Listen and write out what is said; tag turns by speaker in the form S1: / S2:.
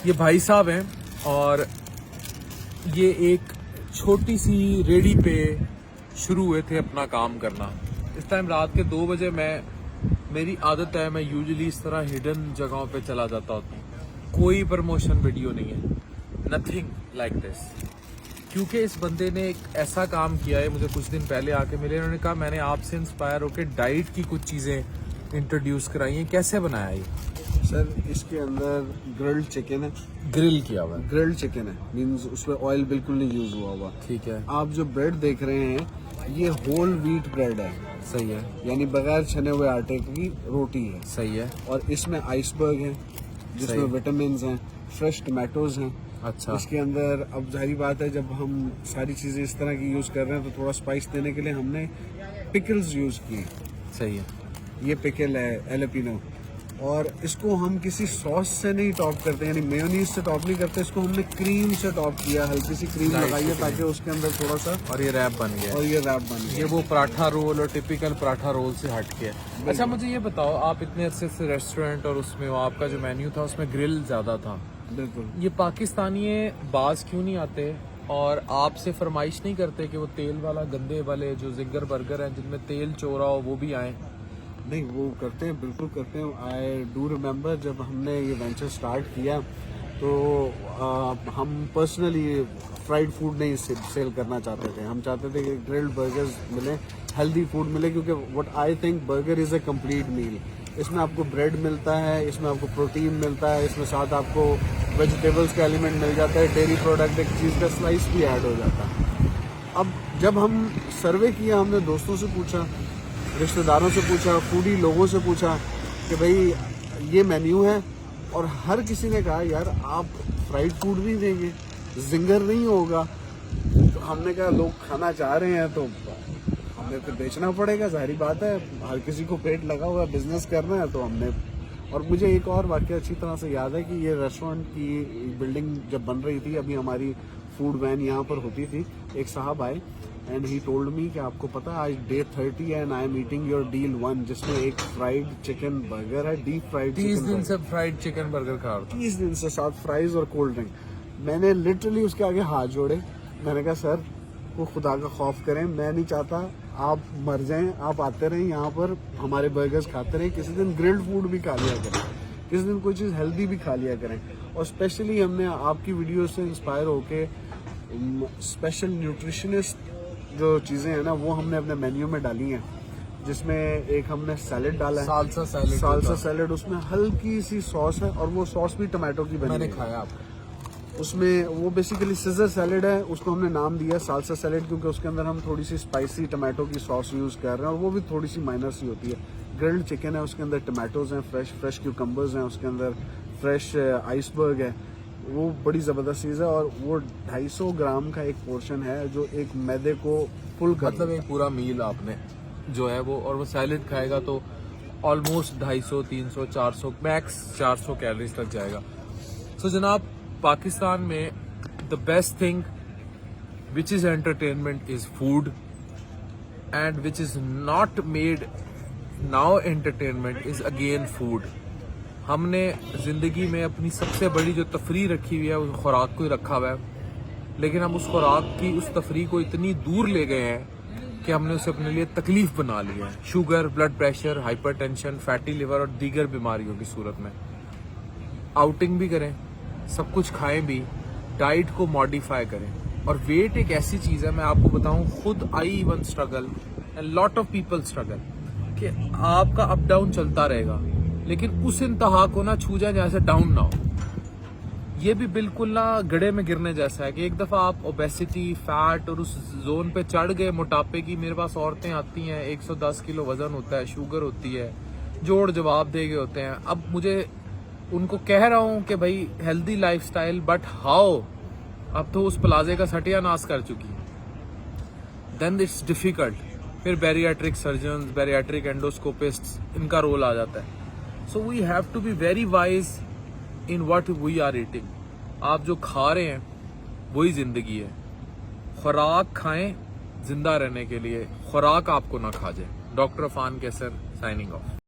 S1: یہ بھائی صاحب ہیں اور یہ ایک چھوٹی سی ریڈی پہ شروع ہوئے تھے اپنا کام کرنا. اس ٹائم رات کے 2 بجے میری عادت ہے میں یوزلی اس طرح ہڈن جگہوں پہ چلا جاتا ہوتا ہوں. کوئی پروموشن ویڈیو نہیں ہے, نتھنگ لائک دس. کیونکہ اس بندے نے ایک ایسا کام کیا ہے, مجھے کچھ دن پہلے آ کے ملے, انہوں نے کہا میں نے آپ سے انسپائر ہو کے ڈائٹ کی کچھ چیزیں انٹروڈیوس کرائی ہیں. کیسے بنایا یہ؟
S2: سر اس کے اندر گرلڈ چکن ہے,
S1: گرل کیا ہوا ہے.
S2: گرلڈ چکن ہے مینز اس میں آئل بالکل نہیں یوز ہوا ہوا.
S1: ٹھیک ہے,
S2: آپ جو بریڈ دیکھ رہے ہیں یہ ہول ویٹ بریڈ ہے,
S1: صحیح ہے,
S2: یعنی بغیر چھنے ہوئے آٹے کی روٹی ہے.
S1: صحیح ہے.
S2: اور اس میں آئس برگ ہے جس میں وٹامنز ہیں, فریش ٹمیٹوز ہیں.
S1: اچھا,
S2: اس کے اندر اب ظاہری بات ہے جب ہم ساری چیزیں اس طرح کی یوز کر رہے ہیں تو تھوڑا اسپائس دینے کے لیے ہم نے پکلز یوز کیے.
S1: صحیح ہے.
S2: یہ پکل ہے ایلپینو, اور اس کو ہم کسی سوس سے نہیں ٹاپ کرتے, یعنی میونیز سے ٹاپ نہیں کرتے, اس کو ہم نے کریم سے ٹاپ کیا, ہلکی سی کریم لگائی ہے تاکہ اس کے اندر تھوڑا سا,
S1: اور یہ ریپ بن گیا,
S2: اور یہ ریپ بن گیا.
S1: یہ وہ پراٹھا رول اور ٹپیکل پراٹھا رول سے ہٹ کے. اچھا مجھے یہ بتاؤ, آپ اتنے عرصے سے ریسٹورینٹ اور اس میں آپ کا جو مینیو تھا اس میں گرل زیادہ تھا,
S2: بالکل.
S1: یہ پاکستانی باز کیوں نہیں آتے اور آپ سے فرمائش نہیں کرتے کہ وہ تیل والا گندے والے جو زنگر برگر ہیں جن میں تیل چورا ہو وہ بھی آئیں؟
S2: نہیں, وہ کرتے ہیں, بالکل کرتے ہیں. آئی ڈو ریمبر جب ہم نے یہ وینچر سٹارٹ کیا تو ہم پرسنلی فرائیڈ فوڈ نہیں سیل کرنا چاہتے تھے. ہم چاہتے تھے کہ گرلڈ برگرز ملیں, ہیلدی فوڈ ملے, کیونکہ what I think burger is a complete meal. اس میں آپ کو بریڈ ملتا ہے, اس میں آپ کو پروٹین ملتا ہے, اس میں ساتھ آپ کو ویجیٹیبلس کا ایلیمنٹ مل جاتا ہے, ڈیری پروڈکٹ ایک چیز کا سلائس بھی ایڈ ہو جاتا ہے. اب جب ہم سروے کیا, ہم نے دوستوں سے پوچھا, رشتہ داروں سے پوچھا, فوڈی لوگوں سے پوچھا کہ بھائی یہ مینیو ہے, اور ہر کسی نے کہا یار آپ فرائیڈ فوڈ نہیں دیں گے, زنگر نہیں ہوگا. تو ہم نے کہا لوگ کھانا چاہ رہے ہیں تو ہمیں تو بیچنا پڑے گا, ظاہری بات ہے, ہر کسی کو پیٹ لگا ہوا بزنس کرنا ہے تو ہم نے. اور مجھے ایک اور واقعہ اچھی طرح سے یاد ہے کہ یہ ریسٹورینٹ کی بلڈنگ جب بن رہی تھی, ابھی ہماری فوڈ وین یہاں پر ہوتی تھی, ایک صاحب آئے اینڈ ہی ٹولڈ می کہ آپ کو پتا آج Day 30 ہے and I am eating your deal 1, جس میں ایک فرائیڈ چکن برگر ہے, ڈیپ فرائیڈ چکن.
S1: 30 دن سے فرائیڈ چکن برگر کھا رہا تھا.
S2: 30 دن سے, ساتھ فرائز اور کولڈ ڈرنک. میں نے لٹرلی اس کے آگے ہاتھ جوڑے, میں نے کہا سر وہ خدا کا خوف کریں, میں نہیں چاہتا آپ مر جائیں, آپ آتے رہیں یہاں پر ہمارے برگرز کھاتے رہیں, کسی دن گرلڈ فوڈ بھی کھا لیا کریں, کسی دن کوئی چیز ہیلدی بھی کھا لیا کریں. اور اسپیشلی ہم نے آپ کی ویڈیو سے انسپائر ہو کے اسپیشل نیوٹریشنسٹ جو چیزیں ہیں نا وہ ہم نے اپنے مینیو میں ڈالی ہیں, جس میں ایک ہم نے سیلڈ ڈالا ہے, سالسا سیلڈ, اس میں ہلکی سی سوس ہے, اور وہ سوس بھی ٹمیٹو کی بنی ہے.
S1: میں نے کھایا آپ.
S2: اس میں وہ بیسیکلی سیزر سیلڈ ہے, اس کو ہم نے نام دیا سالسا سیلڈ کیونکہ اس کے اندر ہم تھوڑی سی اسپائسی ٹمیٹو کی سوس یوز کر رہے ہیں, اور وہ بھی تھوڑی سی مائنر سی ہوتی ہے. گرلڈ چکن ہے, اس کے اندر ٹمیٹوز ہیں, فریش کیوکمبرز ہیں, اس کے اندر فریش آئس برگ ہے, وہ بڑی زبردست چیز ہے. اور وہ 250 گرام کا ایک پورشن ہے جو ایک میدے کو فل کر,
S1: مطلب ایک پورا میل آپ نے جو ہے وہ, اور وہ سیلڈ کھائے گا تو آلموسٹ 250 300 400 میکس 400 کیلریز تک جائے گا. سو جناب, پاکستان میں the best thing which is entertainment is food, and which is not made now entertainment is again food. ہم نے زندگی میں اپنی سب سے بڑی جو تفریح رکھی ہوئی ہے وہ خوراک کو ہی رکھا ہوا ہے, لیکن ہم اس خوراک کی اس تفریح کو اتنی دور لے گئے ہیں کہ ہم نے اسے اپنے لیے تکلیف بنا لی ہے. Sugar, blood pressure, hypertension, fatty liver اور دیگر بیماریوں کی صورت میں. آؤٹنگ بھی کریں, سب کچھ کھائیں بھی, ڈائٹ کو ماڈیفائی کریں. اور ویٹ ایک ایسی چیز ہے, میں آپ کو بتاؤں, خود I even struggle and lot of people struggle, کہ آپ کا اپ ڈاؤن چلتا رہے گا, لیکن اس انتہا کو نہ چھو جائے جہاں سے ڈاؤن نہ ہو. یہ بھی بالکل نہ گڑھے میں گرنے جیسا ہے کہ ایک دفعہ آپ اوبیسٹی, فیٹ اور اس زون پہ چڑھ گئے موٹاپے کی. میرے پاس عورتیں آتی ہیں 110 کلو وزن ہوتا ہے, شوگر ہوتی ہے, جوڑ جواب دے گئے ہوتے ہیں. اب مجھے ان کو کہہ رہا ہوں کہ بھائی healthy life style, but how, اب تو اس پلازے کا سٹیا ناس کر چکی, دین اٹس ڈیفیکلٹ. پھر بیریاٹرک سرجنز, بیریاٹرک اینڈوسکوپسٹ, ان کا رول آ جاتا ہے. So we have to be very wise in what we are eating. آپ جو کھا رہے ہیں وہی زندگی ہے. خوراک کھائیں زندہ رہنے کے لیے, خوراک آپ کو نہ کھا جائے. ڈاکٹر عفان کیسر, سائننگ آف.